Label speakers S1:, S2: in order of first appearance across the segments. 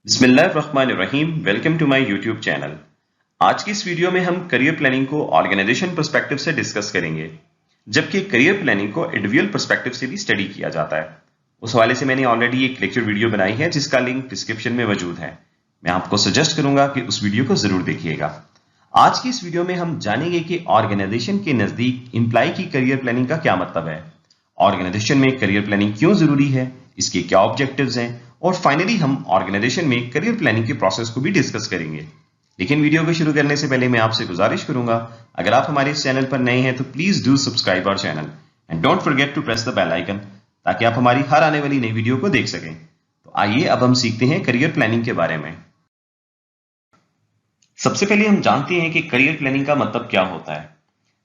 S1: बिस्मिल्लाहिर्रहमानिर्रहीम। Welcome to my YouTube channel. आज की इस वीडियो में हम करियर प्लानिंग को ऑर्गेनाइजेशन पर्सपेक्टिव से डिस्कस करेंगे, जबकि करियर प्लानिंग को इंडिविजुअल पर्सपेक्टिव से भी स्टडी किया जाता है। उस हवाले से मैंने ऑलरेडी एक लेक्चर वीडियो बनाई है जिसका लिंक डिस्क्रिप्शन में मौजूद है। मैं आपको सजेस्ट करूंगा कि उस वीडियो को जरूर देखिएगा। आज की इस वीडियो में हम जानेंगे कि ऑर्गेनाइजेशन के नजदीक एम्प्लॉय की करियर प्लानिंग का क्या मतलब है, ऑर्गेनाइजेशन में करियर प्लानिंग क्यों जरूरी है, इसके क्या ऑब्जेक्टिव्स हैं, और फाइनली हम ऑर्गेनाइजेशन में करियर प्लानिंग के प्रोसेस को भी डिस्कस करेंगे। लेकिन वीडियो को शुरू करने से पहले मैं आपसे गुजारिश करूंगा, अगर आप हमारे इस चैनल पर नए हैं तो please do subscribe our channel and don't forget to press the bell icon, ताकि आप हमारी हर आने वाली नई वीडियो को देख सकें। तो आइए अब हम सीखते हैं करियर प्लानिंग के बारे में। सबसे पहले हम जानते हैं कि करियर प्लानिंग का मतलब क्या होता है।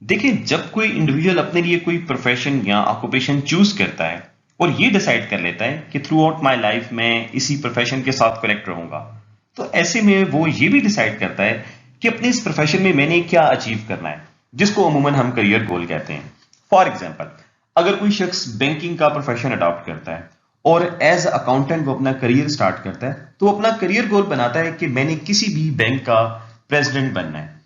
S1: देखिए, जब कोई इंडिविजुअल अपने लिए कोई प्रोफेशन या ऑक्यूपेशन चूज करता है और ये डिसाइड कर लेता है कि थ्रू आउट माई लाइफ मैं इसी प्रोफेशन के साथ कनेक्ट रहूंगा, तो ऐसे में वो ये भी डिसाइड करता है कि अपने इस प्रोफेशन में मैंने क्या अचीव करना है, जिसको अमूमन हम करियर गोल कहते हैं। फॉर एग्जाम्पल, अगर कोई शख्स बैंकिंग का प्रोफेशन अडॉप्ट करता है और एज अकाउंटेंट वो अपना करियर स्टार्ट करता है, तो वो अपना करियर गोल बनाता है कि मैंने किसी भी बैंक का प्रेसिडेंट बनना है।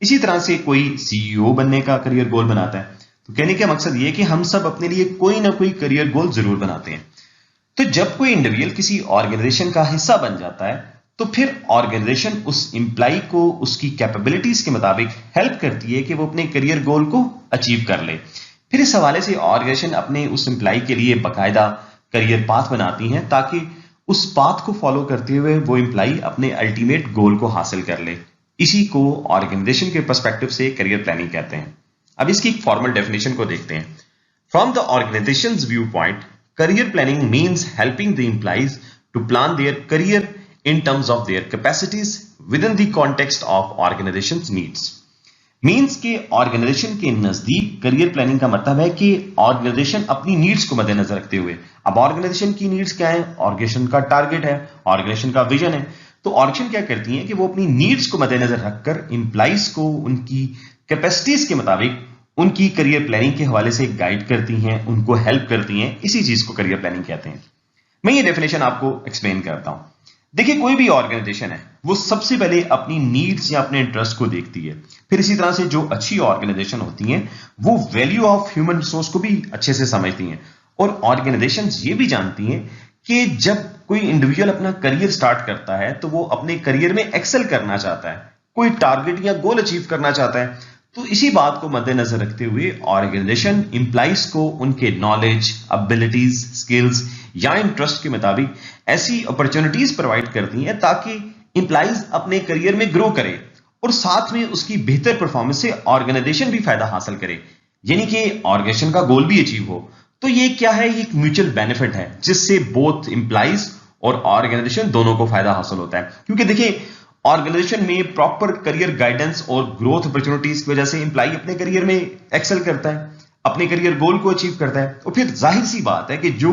S1: इसी तरह से कोई सीईओ बनने का करियर गोल बनाता है। तो कहने का मकसद ये है कि हम सब अपने लिए कोई ना कोई करियर गोल जरूर बनाते हैं। तो जब कोई इंडिविजुअल किसी ऑर्गेनाइजेशन का हिस्सा बन जाता है, तो फिर ऑर्गेनाइजेशन उस एम्प्लॉय को उसकी कैपेबिलिटीज के मुताबिक हेल्प करती है कि वो अपने करियर गोल को अचीव कर ले। फिर इस हवाले से ऑर्गेनाइजेशन अपने उस एम्प्लॉय के लिए बाकायदा करियर पाथ बनाती है, ताकि उस पाथ को फॉलो करते हुए वो एम्प्लॉय अपने अल्टीमेट गोल को हासिल कर ले। इसी को ऑर्गेनाइजेशन के पर्सपेक्टिव से करियर प्लानिंग कहते हैं। अब इसकी एक फॉर्मल डेफिनेशन को देखते हैं। From the organisation's view point, career planning means helping the employees to plan their career in terms of their capacities within the context of organisation's needs. Means के organisation के नजदीक career planning का मतलब है कि organisation अपनी needs को मद्देनजर रखते हुए, अब ऑर्गेनाइजेशन की नीड्स क्या है, ऑर्गेनाइजेशन का टारगेट है, ऑर्गेनाइजेशन का विजन है, तो ऑर्गेनाइजेशन क्या करती है कि वो अपनी नीड्स को मद्देनजर रखकर एम्प्लॉइज को उनकी कैपेसिटीज के मुताबिक उनकी करियर प्लानिंग के हवाले से गाइड करती हैं, उनको हेल्प करती हैं। इसी चीज को करियर प्लानिंग कहते हैं। मैं ये डेफिनेशन आपको एक्सप्लेन करता हूं। देखिए, कोई भी ऑर्गेनाइजेशन है वो सबसे पहले अपनी नीड्स या अपने इंटरेस्ट को देखती है। फिर इसी तरह से जो अच्छी ऑर्गेनाइजेशन होती हैं वो वैल्यू ऑफ ह्यूमन रिसोर्स को भी अच्छे से समझती हैं, और ऑर्गेनाइजेशन ये भी जानती हैं कि जब कोई इंडिविजुअल अपना करियर स्टार्ट करता है तो वो अपने करियर में एक्सेल करना चाहता है, कोई टारगेट या गोल अचीव करना चाहता है। तो इसी बात को मद्देनजर रखते हुए ऑर्गेनाइजेशन एम्प्लॉइज को उनके नॉलेज, एबिलिटीज, स्किल्स या इंटरेस्ट के मुताबिक ऐसी अपॉर्चुनिटीज प्रोवाइड करती हैं ताकि एम्प्लॉइज अपने करियर में ग्रो करे और साथ में उसकी बेहतर परफॉर्मेंस से ऑर्गेनाइजेशन भी फायदा हासिल करे, यानी कि ऑर्गेनाइजेशन का गोल भी अचीव हो। तो ये क्या है, ये एक म्यूचुअल बेनिफिट है जिससे बोथ एम्प्लॉइज और ऑर्गेनाइजेशन दोनों को फायदा हासिल होता है। क्योंकि देखिए, ऑर्गेनाइजेशन में प्रॉपर करियर गाइडेंस और ग्रोथ अपॉर्चुनिटीज की वजह से एम्प्लॉय अपने करियर में एक्सेल करता है, अपने करियर गोल को अचीव करता है। और फिर जाहिर सी बात है कि जो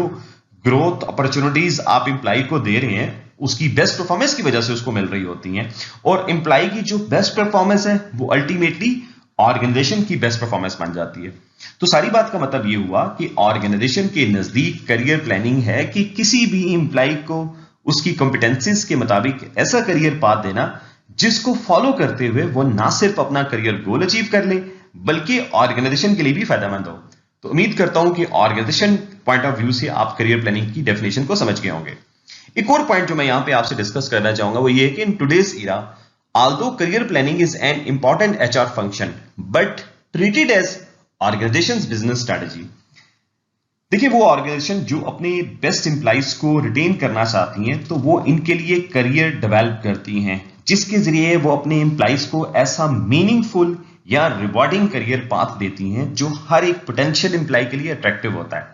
S1: ग्रोथ अपॉर्चुनिटीज आप एम्प्लॉय को दे रहे हैं उसकी बेस्ट परफॉर्मेंस की वजह से उसको मिल रही होती हैं, और एम्प्लॉय की जो बेस्ट परफॉर्मेंस है वो अल्टीमेटली ऑर्गेनाइजेशन की बेस्ट परफॉर्मेंस बन जाती है। तो सारी बात का मतलब ये हुआ कि ऑर्गेनाइजेशन के नजदीक करियर प्लानिंग है कि किसी भी एम्प्लॉय को उसकी कॉम्पिटेंसीज के मुताबिक ऐसा करियर पाथ देना जिसको फॉलो करते हुए वो ना सिर्फ अपना करियर गोल अचीव कर ले बल्कि ऑर्गेनाइजेशन के लिए भी फायदेमंद हो। तो उम्मीद करता हूं कि ऑर्गेनाइजेशन पॉइंट ऑफ व्यू से आप करियर प्लानिंग की डेफिनेशन को समझ गए होंगे। एक और पॉइंट जो मैं यहां पे आपसे डिस्कस करना चाहूंगा वो ये है कि in today's era, although career planning is an important HR function but treated as organisation's business strategy. देखिए, वो ऑर्गेनाइजेशन जो अपने बेस्ट एम्प्लॉइज को रिटेन करना चाहती हैं तो वो इनके लिए करियर डेवलप करती हैं, जिसके जरिए वो अपने एम्प्लॉइज को ऐसा मीनिंगफुल या रिवॉर्डिंग करियर पाथ देती हैं जो हर एक पोटेंशियल एम्प्लॉय के लिए अट्रैक्टिव होता है।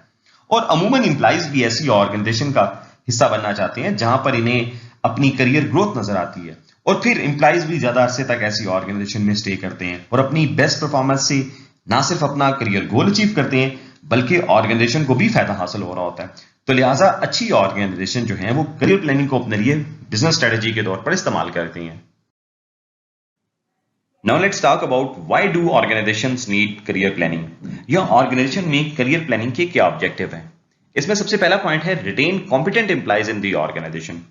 S1: और अमूमन एम्प्लॉइज भी ऐसी ऑर्गेनाइजेशन का हिस्सा बनना चाहते हैं जहां पर इन्हें अपनी करियर ग्रोथ नजर आती है, और फिर एम्प्लॉइज भी ज्यादा अरसे तक ऐसी ऑर्गेनाइजेशन में स्टे करते हैं और अपनी बेस्ट परफॉर्मेंस से ना सिर्फ अपना करियर गोल अचीव करते हैं बल्कि ऑर्गेनाइजेशन को भी फायदा हासिल हो रहा होता है। तो लिहाजा अच्छी ऑर्गेनाइजेशन जो है वो करियर प्लानिंग को अपने लिए बिजनेस स्ट्रेटजी के तौर पर इस्तेमाल करती हैं। Now let's talk about why do organisations need career planning, या ऑर्गेनाइजेशन में करियर प्लानिंग के क्या ऑब्जेक्टिव हैं। इसमें सबसे पहला पॉइंट है retain competent employees in the organisation.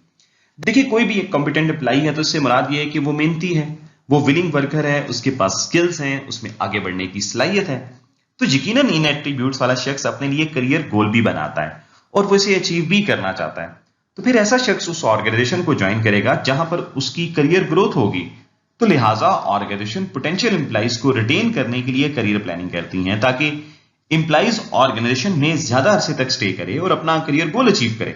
S1: देखिए कोई भी एक कॉम्पिटेंट एम्प्लॉई है तो इससे मुराद ये है कि वो मेहनती है, वो विलिंग वर्कर है, उसके पास स्किल्स हैं, उसमें आगे बढ़ने की सलाहियत है। तो यकीनन इन एट्रीब्यूट्स वाला शख्स अपने लिए करियर गोल भी बनाता है और वो इसे अचीव भी करना चाहता है। तो फिर ऐसा शख्स उस ऑर्गेनाइजेशन को ज्वाइन करेगा जहां पर उसकी करियर ग्रोथ होगी। तो लिहाजा ऑर्गेनाइजेशन पोटेंशियल एम्प्लॉइज को रिटेन करने के लिए करियर प्लानिंग करती हैं ताकि एम्प्लॉइज ऑर्गेनाइजेशन में ज्यादा अरसे तक स्टे करे और अपना करियर गोल अचीव करे।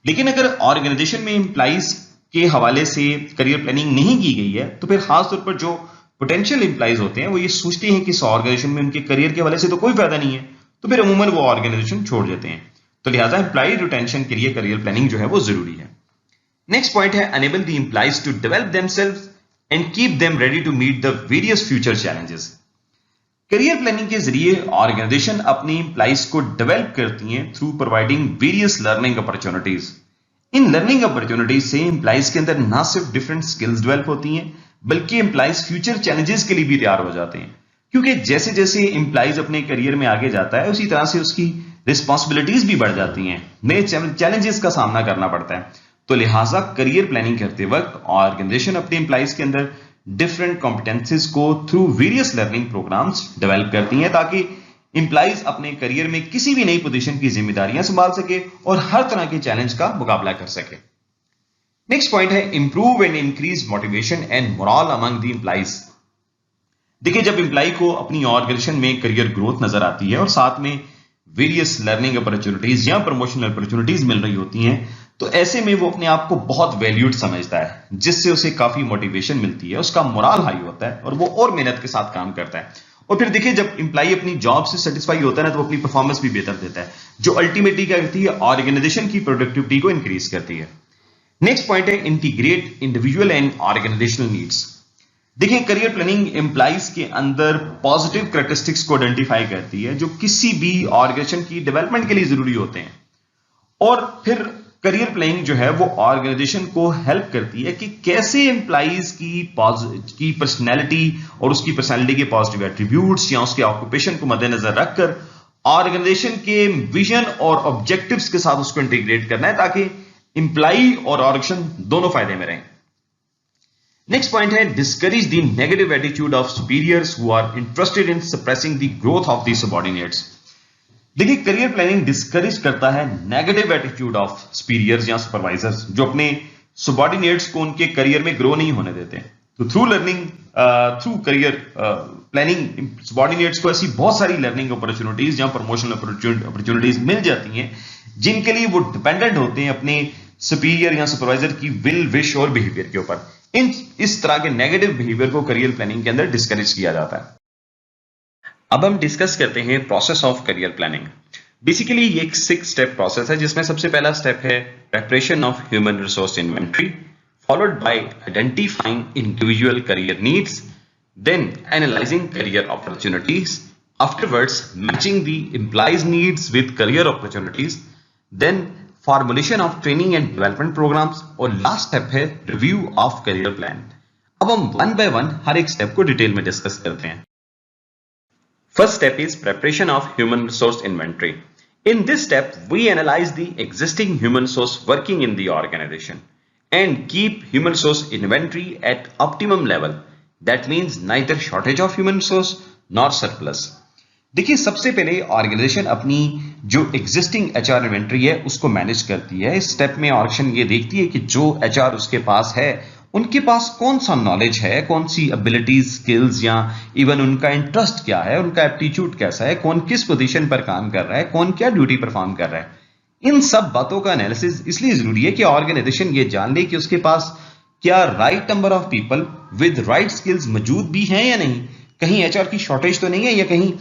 S1: लेकिन अगर ऑर्गेनाइजेशन में एम्प्लॉइज के हवाले से करियर प्लानिंग नहीं की गई है तो फिर खासतौर पर जो पोटेंशियल एम्प्लॉइज होते हैं वो ये सोचते हैं कि इस ऑर्गेनाइजेशन में उनके करियर के हवाले से तो कोई फायदा नहीं है, तो फिर अमूमन वो ऑर्गेनाइजेशन छोड़ देते हैं। तो लिहाजा एम्प्लॉय रिटेंशन के लिए करियर प्लानिंग जो है वो जरूरी है। नेक्स्ट पॉइंट है enable the employees to develop themselves and keep them ready to meet the various future challenges. Career planning के जरिए ऑर्गेनाइजेशन अपनी एम्प्लॉइज को डेवलप करती हैं through providing various learning opportunities. इन लर्निंग अपॉर्चुनिटीज से एम्प्लॉइज के अंदर ना सिर्फ डिफरेंट स्किल्स डेवलप होती हैं बल्कि एम्प्लॉइज फ्यूचर चैलेंजेस के लिए भी तैयार हो जाते हैं, क्योंकि जैसे जैसे एम्प्लॉइज अपने करियर में आगे जाता है उसी तरह से उसकी रिस्पॉन्सिबिलिटीज भी बढ़ जाती हैं, नए चैलेंजेस का सामना करना पड़ता है। तो लिहाजा करियर प्लानिंग करते वक्त ऑर्गेनाइजेशन अपने एम्प्लॉइज के अंदर डिफरेंट कॉम्पिटेंसीज को through various learning programmes develop करती हैं ताकि एम्प्लॉइज अपने करियर में किसी भी नई पोजीशन की जिम्मेदारियां संभाल सके और हर तरह के चैलेंज का मुकाबला कर सके। नेक्स्ट पॉइंट है improve and increase motivation and moral among the employees. देखिए जब एम्प्लॉय को अपनी ऑर्गेनाइजेशन में करियर ग्रोथ नजर आती है और साथ में वेरियस लर्निंग अपॉर्चुनिटीज या प्रमोशनल अपॉर्चुनिटीज मिल रही होती हैं तो ऐसे में वो अपने आप को बहुत वैल्यूड समझता है, जिससे उसे काफी मोटिवेशन मिलती है, उसका मोरल हाई होता है और वो और मेहनत के साथ काम करता है। और फिर देखिए जब एम्प्लॉय अपनी जॉब से सेटिस्फाई होता है ना तो अपनी परफॉर्मेंस भी बेहतर देता है, जो अल्टीमेटली क्या करती है ऑर्गेनाइजेशन की प्रोडक्टिविटी को इंक्रीज करती है। नेक्स्ट पॉइंट है integrate individual and organisational needs. देखिए करियर प्लानिंग एम्प्लॉइज के अंदर पॉजिटिव कैरेक्टरिस्टिक्स को आइडेंटिफाई करती है जो किसी भी ऑर्गेनाइजेशन की डेवलपमेंट के लिए जरूरी होते हैं, और फिर करियर प्लानिंग जो है वो ऑर्गेनाइजेशन को हेल्प करती है कि कैसे एम्प्लॉइज की पर्सनैलिटी और उसकी पर्सनैलिटी के पॉजिटिव एट्रीब्यूट्स या उसके ऑक्यूपेशन को मद्देनजर रखकर ऑर्गेनाइजेशन के विजन और ऑब्जेक्टिव्स के साथ उसको इंटीग्रेट करना है ताकि एम्प्लॉय और ऑर्गेनाइजेशन दोनों फायदे में रहें। नेक्स्ट पॉइंट है discourage the negative attitude of superiors who are interested in suppressing the growth of the subordinates. देखिए करियर प्लानिंग डिस्करेज करता है नेगेटिव एटीट्यूड ऑफ सुपीरियर्स या सुपरवाइजर्स जो अपने सबऑर्डिनेट्स को उनके करियर में ग्रो नहीं होने देते। तो थ्रू करियर प्लानिंग सबऑर्डिनेट्स को ऐसी बहुत सारी लर्निंग अपॉर्चुनिटीज या प्रमोशनल अपॉर्चुनिटीज मिल जाती हैं जिनके लिए वो डिपेंडेंट होते हैं अपने सुपीरियर या सुपरवाइजर की विल, विश और बिहेवियर के ऊपर। इस तरह के नेगेटिव बिहेवियर को करियर प्लानिंग के अंदर डिस्करेज किया जाता है। अब हम डिस्कस करते हैं process of career planning. Basically ये एक 6 स्टेप प्रोसेस है जिसमें सबसे पहला स्टेप है preparation of human resource inventory, followed by identifying individual career needs, then analysing career opportunities, afterwards matching the employees needs with career opportunities, then formulation of training and development programmes, और last step है review of career plan. अब हम one by one हर एक step को detail में discuss करते हैं। First step is preparation of human resource inventory. In this step, we analyze the existing human resource working in the organization and keep human resource inventory at optimum level. That means neither shortage of human resource nor surplus. देखिए सबसे पहले organisation अपनी जो existing HR inventory है उसको manage करती है। इस स्टेप में ऑर्गेनाइजेशन ये देखती है कि जो एचआर उसके पास है उनके पास कौन सा नॉलेज है, कौन सी एबिलिटीज, स्किल्स या इवन उनका इंटरेस्ट क्या है, उनका एप्टीट्यूड कैसा है, कौन किस पोजीशन पर काम कर रहा है, कौन क्या ड्यूटी परफॉर्म कर रहा है। इन सब बातों का एनालिसिस इसलिए जरूरी है कि ऑर्गेनाइजेशन ये जान ले कि उसके पास क्या right number of people with right skills मौजूद भी हैं या नहीं, कहीं एचआर की शॉर्टेज तो नहीं है या कहीं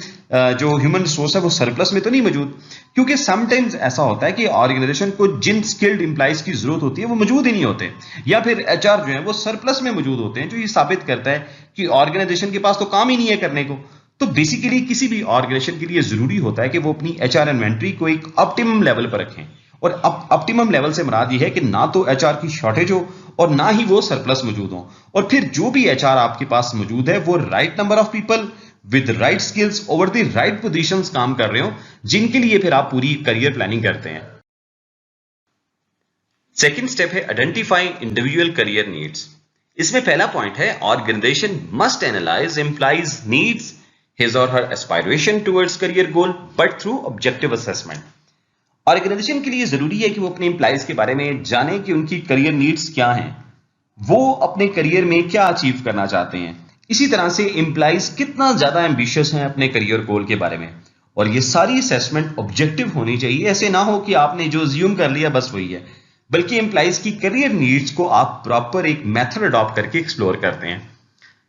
S1: जो ह्यूमन रिसोर्स है वो सरप्लस में तो नहीं मौजूद। क्योंकि समटाइम्स ऐसा होता है कि ऑर्गेनाइजेशन को जिन स्किल्ड एम्प्लॉइज की जरूरत होती है वो मौजूद ही नहीं होते, या फिर एचआर जो है वो सरप्लस में मौजूद होते हैं, जो ये साबित करता है कि ऑर्गेनाइजेशन के पास तो काम ही नहीं है करने को। तो बेसिकली किसी भी ऑर्गेनाइजेशन के लिए जरूरी होता है कि वो अपनी एचआर इन्वेंटरी को एक ऑप्टिमम लेवल पर रखें, और ऑप्टिमम लेवल से मुराद ये है कि ना तो एचआर की शॉर्टेज हो और ना ही वो सरप्लस मौजूद हो, और फिर जो भी एचआर आपके पास मौजूद है वो right number of people with right skills over the right positions काम कर रहे हो, जिनके लिए फिर आप पूरी करियर प्लानिंग करते हैं। सेकेंड स्टेप है आइडेंटिफाई इंडिविजुअल करियर नीड्स। इसमें पहला पॉइंट है organisation must analyse employees needs his और her aspiration towards career goal but through objective assessment. Organisation के लिए जरूरी है कि वो अपने एम्प्लॉइज के बारे में जाने कि उनकी करियर नीड्स क्या हैं, वो अपने करियर में क्या अचीव करना चाहते हैं। इसी तरह से एम्प्लॉइज कितना ज्यादा एम्बिशियस हैं अपने करियर गोल के बारे में, और ये सारी असेसमेंट ऑब्जेक्टिव होनी चाहिए। ऐसे ना हो कि आपने जो अज्यूम कर लिया बस वही है, बल्कि एम्प्लॉइज की करियर नीड्स को आप प्रॉपर एक मेथड अडॉप्ट करके एक्सप्लोर करते हैं।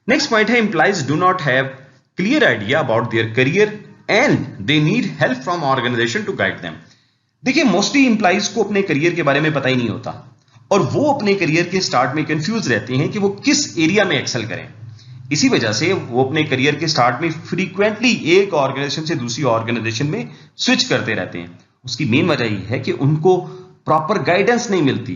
S1: नेक्स्ट पॉइंट है employees do not have clear idea about their career and they need help from organisation to guide them. देखिए, मोस्टली एम्प्लॉइज को अपने करियर के बारे में पता ही नहीं होता, और वो अपने करियर के स्टार्ट में कंफ्यूज रहते हैं कि वो किस एरिया में एक्सेल करें। इसी वजह से वो अपने करियर के स्टार्ट में फ्रीक्वेंटली एक ऑर्गेनाइजेशन से दूसरी ऑर्गेनाइजेशन में स्विच करते रहते हैं। उसकी मेन वजह यह है कि उनको प्रॉपर गाइडेंस नहीं मिलती,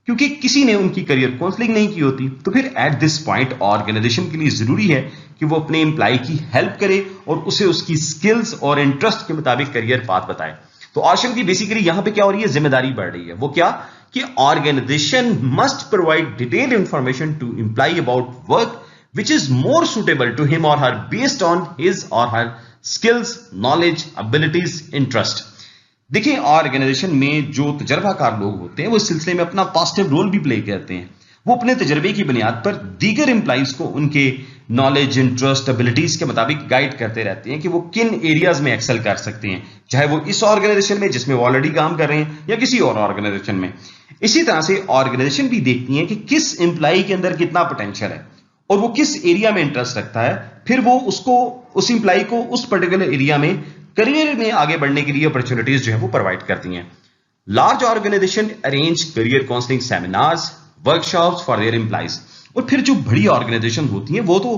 S1: क्योंकि किसी ने उनकी करियर काउंसलिंग नहीं की होती। तो फिर एट दिस पॉइंट ऑर्गेनाइजेशन के लिए जरूरी है कि वो अपने एम्प्लॉय की हेल्प करे और उसे उसकी स्किल्स और इंटरेस्ट के मुताबिक करियर पाथ बताए। तो आशम की बेसिकली यहां पे क्या हो रही है, जिम्मेदारी बढ़ रही है। वो क्या कि organisation must provide detailed information to employee about work which is more suitable to him or her based on his or her skills, knowledge, abilities, interest। देखिए, ऑर्गेनाइजेशन में जो तजर्बाकार लोग होते हैं वो इस सिलसिले में अपना पॉजिटिव रोल भी प्ले करते हैं। वो अपने तजर्बे की बुनियाद पर दीगर एम्प्लॉइज को उनके नॉलेज, इंटरेस्ट, एबिलिटीज के मुताबिक गाइड करते रहते हैं कि वो किन एरियाज में एक्सेल कर सकते हैं, चाहे वो इस ऑर्गेनाइजेशन में जिसमें वो ऑलरेडी काम कर रहे हैं या किसी और ऑर्गेनाइजेशन में। इसी तरह से ऑर्गेनाइजेशन भी देखती है कि किस एम्प्लॉय के अंदर कितना पोटेंशियल है और वो किस एरिया में इंटरेस्ट रखता है। फिर वो उस एम्प्लॉय को उस पर्टिकुलर एरिया में करियर में आगे बढ़ने के लिए अपॉर्चुनिटीज जो है वो प्रोवाइड करती हैं। Large organisation arrange career counselling seminars, workshops for their employees. और फिर जो बड़ी ऑर्गेनाइजेशन होती हैं वो तो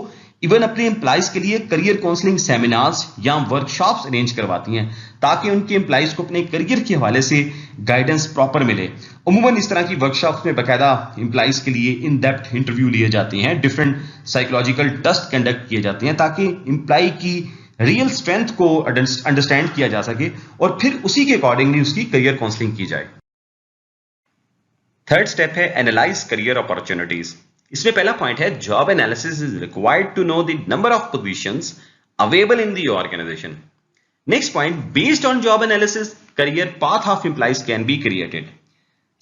S1: इवन अपने एम्प्लॉइज के लिए करियर काउंसलिंग सेमिनार्स या वर्कशॉप्स अरेंज करवाती हैं, ताकि उनके एम्प्लॉइज को अपने करियर के हवाले से गाइडेंस प्रॉपर मिले। उमूमन इस तरह की वर्कशॉप्स में बाकायदा एम्प्लॉइज के लिए इन डेप्थ इंटरव्यू लिए जाते हैं, डिफरेंट साइकोलॉजिकल टेस्ट कंडक्ट किए जाते हैं, ताकि एम्प्लॉय की रियल स्ट्रेंथ को अंडरस्टैंड किया जा सके और फिर उसी के अकॉर्डिंगली उसकी करियर काउंसलिंग की जाए। थर्ड स्टेप है एनालाइज करियर अपॉर्चुनिटीज। इसमें पहला पॉइंट है job analysis is required to know the number of positions available in the organisation. Next point, based on job analysis career path of employees can be created.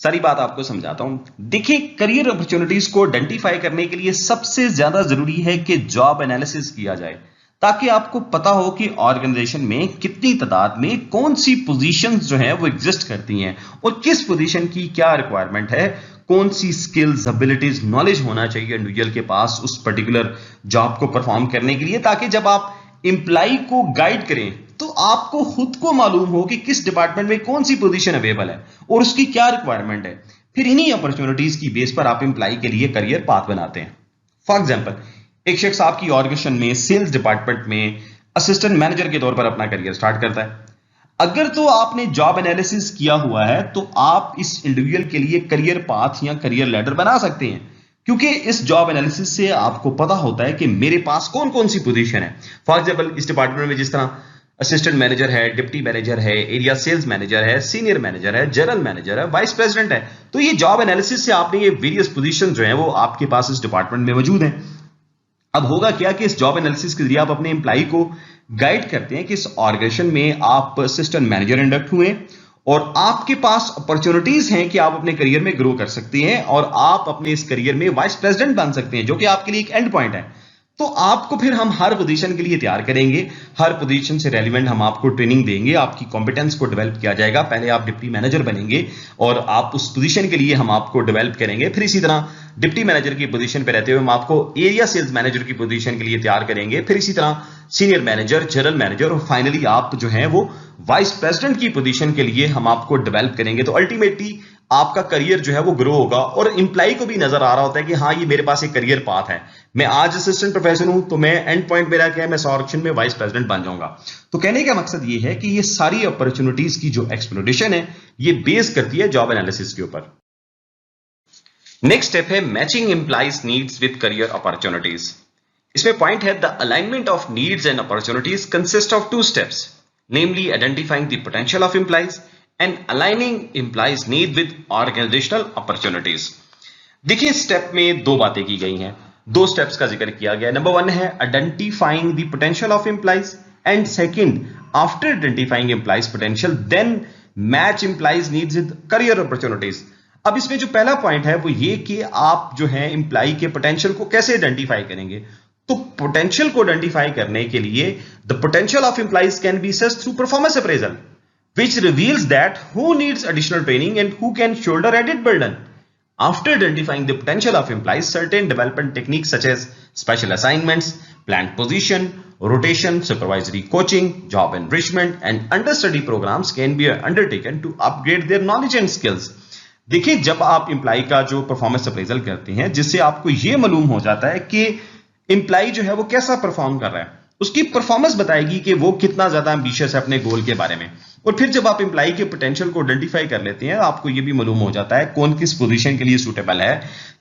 S1: सारी बात आपको समझाता हूं। देखिए, career opportunities को आइडेंटिफाई करने के लिए सबसे ज्यादा जरूरी है कि जॉब एनालिसिस किया जाए, ताकि आपको पता हो कि ऑर्गेनाइजेशन में कितनी तादाद में कौन सी पोजीशंस जो है वो एग्जिस्ट करती हैं और किस पोजीशन की क्या रिक्वायरमेंट है, कौन सी स्किल्स, एबिलिटीज, नॉलेज होना चाहिए इंडिविजुअल के पास उस पर्टिकुलर जॉब को परफॉर्म करने के लिए, ताकि जब आप एम्प्लॉय को गाइड करें तो आपको खुद को मालूम हो कि किस डिपार्टमेंट में कौन सी पोजीशन अवेलेबल है और उसकी क्या रिक्वायरमेंट है। फिर इन्हीं अपॉर्चुनिटीज की बेस पर आप एम्प्लॉय के लिए करियर पाथ बनाते हैं। फॉर एग्जांपल, एक शख्स आपकी ऑर्गेनाइजेशन में सेल्स डिपार्टमेंट में असिस्टेंट मैनेजर के तौर पर अपना करियर स्टार्ट करता है। अगर तो आपने जॉब एनालिसिस किया हुआ है तो आप इस इंडिविजुअल के लिए करियर पाथ या करियर लैडर बना सकते हैं, क्योंकि इस जॉब एनालिसिस से आपको पता होता है कि मेरे पास कौन कौन सी पोजीशन है। फॉर एग्जांपल, इस डिपार्टमेंट में जिस तरह असिस्टेंट मैनेजर है, डिप्टी मैनेजर है, एरिया सेल्स मैनेजर है, सीनियर मैनेजर है, जनरल मैनेजर है, वाइस प्रेसिडेंट है। तो ये जॉब एनालिसिस से आपने ये वेरियस पोजीशन जो है वो आपके पास इस डिपार्टमेंट में मौजूद हैं। अब होगा क्या कि इस जॉब एनालिसिस के जरिए आप अपने एम्प्लॉय को गाइड करते हैं कि इस ऑर्गेनाइजेशन में आप असिस्टेंट मैनेजर इंडक्ट हुए और आपके पास अपॉर्चुनिटीज हैं कि आप अपने करियर में ग्रो कर सकते हैं और आप अपने इस करियर में वाइस प्रेसिडेंट बन सकते हैं, जो कि आपके लिए एक एंड पॉइंट है। तो आपको फिर हम हर पोजीशन के लिए तैयार करेंगे, हर पोजीशन से रेलिवेंट हम आपको ट्रेनिंग देंगे, आपकी कॉम्पिटेंस को डेवलप किया जाएगा। पहले आप डिप्टी मैनेजर बनेंगे और आप उस पोजीशन के लिए हम आपको डेवलप करेंगे। फिर इसी तरह डिप्टी मैनेजर की पोजीशन पे रहते हुए हम आपको एरिया सेल्स मैनेजर की पोजीशन के लिए तैयार करेंगे। फिर इसी तरह सीनियर मैनेजर, जनरल मैनेजर और फाइनली आप जो है वो वाइस प्रेसिडेंट की पोजीशन के लिए हम आपको डेवलप करेंगे। तो अल्टीमेटली आपका करियर जो है वो ग्रो होगा और एम्प्लॉय को भी नजर आ रहा होता है कि हाँ, ये मेरे पास एक करियर पाथ है। मैं आज असिस्टेंट प्रोफेसर हूं तो मैं एंड पॉइंट मेरा क्या है, मैं ऑर्गेनाइजेशन में वाइस प्रेसिडेंट बन जाऊंगा। तो कहने का मकसद ये है कि ये सारी अपॉर्चुनिटीज की जो एक्सप्लोरेशन है ये बेस करती है जॉब एनालिसिस के ऊपर। नेक्स्ट स्टेप है matching employees needs with career opportunities. इसमें पॉइंट है the alignment of needs and opportunities consist of 2 steps, namely identifying the potential of employees and aligning employees need with organisational opportunities. देखिए step में दो बातें की गई हैं, दो स्टेप्स का जिक्र किया गया है। नंबर 1 है identifying the potential of employees and second after identifying employees potential then match employees needs with career opportunities. अब इसमें जो पहला पॉइंट है वो ये कि आप जो है एम्प्लॉय के पोटेंशियल को कैसे आइडेंटिफाई करेंगे। तो पोटेंशियल को आइडेंटिफाई करने के लिए the potential of employees can B assessed through performance appraisal which reveals that who needs additional training and who can shoulder added burden. After identifying the potential of employees, certain development techniques such as special assignments, planned position, rotation, supervisory coaching, job enrichment, and understudy programs can be undertaken to upgrade their knowledge and skills. देखिए जब आप employ का जो performance appraisal करते हैं जिससे आपको यह मालूम हो जाता है कि एम्प्लॉय जो है वो कैसा परफॉर्म कर रहा है, उसकी परफॉर्मेंस बताएगी कि वो कितना ज्यादा एम्बिशियस है अपने गोल के बारे में। और फिर जब आप एम्प्लॉय के पोटेंशियल को आइडेंटिफाई कर लेते हैं आपको ये भी मालूम हो जाता है कौन किस पोजीशन के लिए सूटेबल है,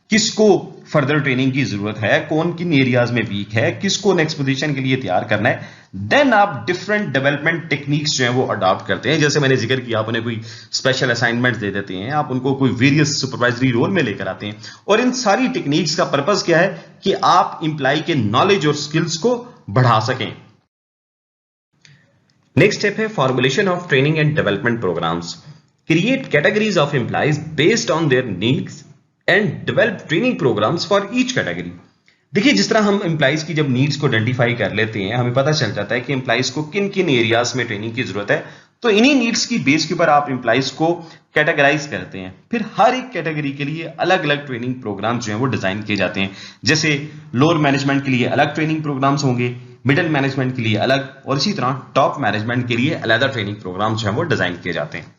S1: किसको फर्दर ट्रेनिंग की जरूरत है, कौन किन एरियाज में वीक है, किसको नेक्स्ट पोजीशन के लिए तैयार करना है। देन आप डिफरेंट डेवलपमेंट टेक्निक्स जो है वो अडॉप्ट करते हैं। जैसे मैंने जिक्र किया, आप उन्हें कोई स्पेशल असाइनमेंट दे देते हैं, आप उनको कोई वेरियस सुपरवाइजरी रोल में लेकर आते हैं। और इन सारी टेक्निक्स का पर्पस क्या है कि आप एम्प्लॉय के नॉलेज और स्किल्स को बढ़ा सकें। नेक्स्ट स्टेप है formulation of training and development programmes. Create categories of employees based on their needs and develop training programmes for each category. देखिए जिस तरह हम एम्प्लॉइज की जब नीड्स को आइडेंटिफाई कर लेते हैं हमें पता चल जाता है कि एम्प्लॉइज को किन किन एरियाज में ट्रेनिंग की जरूरत है, तो इन्हीं नीड्स की बेस के ऊपर आप एम्प्लॉइज को कैटेगराइज करते हैं। फिर हर एक कैटेगरी के लिए अलग अलग ट्रेनिंग प्रोग्राम जो है वो डिजाइन किए जाते हैं। जैसे लोअर मैनेजमेंट के लिए अलग ट्रेनिंग प्रोग्राम्स होंगे, मिडिल मैनेजमेंट के लिए अलग, और इसी तरह टॉप मैनेजमेंट के लिए अलग ट्रेनिंग प्रोग्राम जो है वो डिजाइन किए जाते हैं।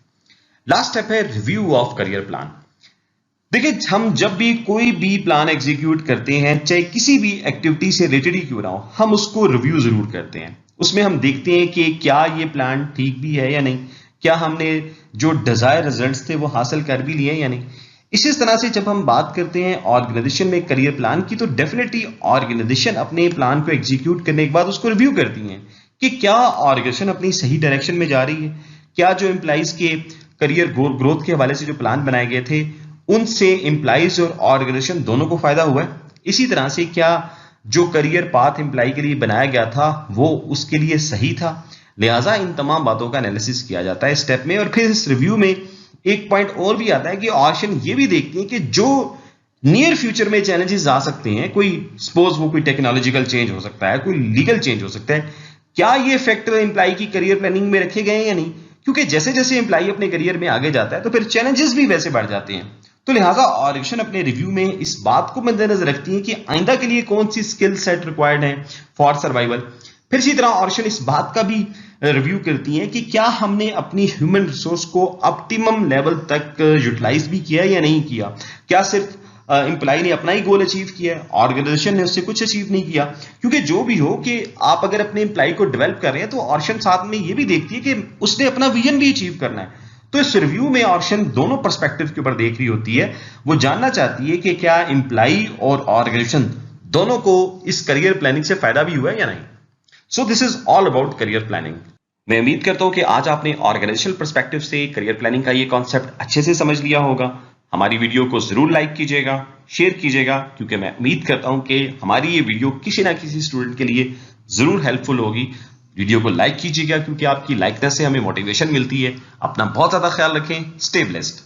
S1: लास्ट स्टेप है रिव्यू ऑफ करियर प्लान। देखिए हम जब भी कोई भी प्लान एग्जीक्यूट करते हैं, चाहे किसी भी एक्टिविटी से रिलेटेड ही क्यों ना हो, हम उसको रिव्यू जरूर करते हैं। उसमें हम देखते हैं कि क्या ये प्लान ठीक भी है या नहीं, क्या हमने जो डिजायर रिजल्ट्स थे वो हासिल कर भी लिए या नहीं। इसी तरह से जब हम बात करते हैं ऑर्गेनाइजेशन में करियर प्लान की, तो डेफिनेटली ऑर्गेनाइजेशन अपने प्लान को एग्जीक्यूट करने के बाद उसको रिव्यू करती है कि क्या ऑर्गेनाइजेशन अपनी सही डायरेक्शन में जा रही है, क्या जो एम्प्लॉइज के करियर ग्रोथ के हवाले से जो प्लान बनाए गए थे उनसे एम्प्लॉइज और ऑर्गेनाइजेशन दोनों को फायदा हुआ है। इसी तरह से क्या जो करियर पाथ एम्प्लॉय के लिए बनाया गया था वो उसके लिए सही था। लिहाजा इन तमाम बातों का एनालिसिस किया जाता है स्टेप में। और फिर इस रिव्यू में एक पॉइंट और भी आता है कि ऑर्गेनाइजेशन ये भी देखती है कि जो नियर फ्यूचर में चैलेंजेस आ सकते हैं, कोई सपोज वो कोई टेक्नोलॉजिकल चेंज हो सकता है, कोई लीगल चेंज हो सकता है, क्या ये फैक्टर एम्प्लॉय की करियर प्लानिंग में रखे गए हैं या नहीं। क्योंकि जैसे जैसे एम्प्लॉय अपने करियर में आगे जाता है तो फिर चैलेंजेस भी वैसे बढ़ जाते हैं। तो लिहाजा ऑर्गेनाइजेशन अपने रिव्यू में इस बात को मद्देनजर रखती है कि आइंदा के लिए कौन सी स्किल सेट रिक्वायर्ड है फॉर सर्वाइवल। फिर इसी तरह ऑर्गेनाइजेशन इस बात का भी रिव्यू करती है कि क्या हमने अपनी ह्यूमन रिसोर्स को ऑप्टिमम लेवल तक यूटिलाइज भी किया या नहीं किया, क्या सिर्फ एम्प्लॉय ने अपना ही गोल अचीव किया है, ऑर्गेनाइजेशन ने उससे कुछ अचीव नहीं किया। क्योंकि जो भी हो कि आप अगर अपने एम्प्लॉय को डेवलप कर रहे हैं तो ऑर्गेनाइजेशन साथ में ये भी देखती है कि उसने अपना विजन भी अचीव करना है। तो इस रिव्यू में ऑर्गेनाइजेशन दोनों पर्सपेक्टिव के ऊपर देख रही होती है। वो जानना चाहती है कि क्या एम्प्लॉय और ऑर्गेनाइजेशन दोनों को इस करियर प्लानिंग से फायदा भी हुआ है या नहीं। So this is all about career planning. मैं उम्मीद करता हूं कि आज आपने ऑर्गेनाइजेशनल पर्सपेक्टिव से करियर प्लानिंग का ये कॉन्सेप्ट अच्छे से समझ लिया होगा। हमारी वीडियो को जरूर लाइक कीजिएगा, शेयर कीजिएगा, क्योंकि मैं उम्मीद करता हूं कि हमारी ये वीडियो किसी ना किसी स्टूडेंट के लिए जरूर हेल्पफुल होगी। वीडियो को लाइक कीजिएगा क्योंकि आपकी लाइकनेस से हमें मोटिवेशन मिलती है। अपना बहुत ज्यादा ख्याल रखें। Stay blessed.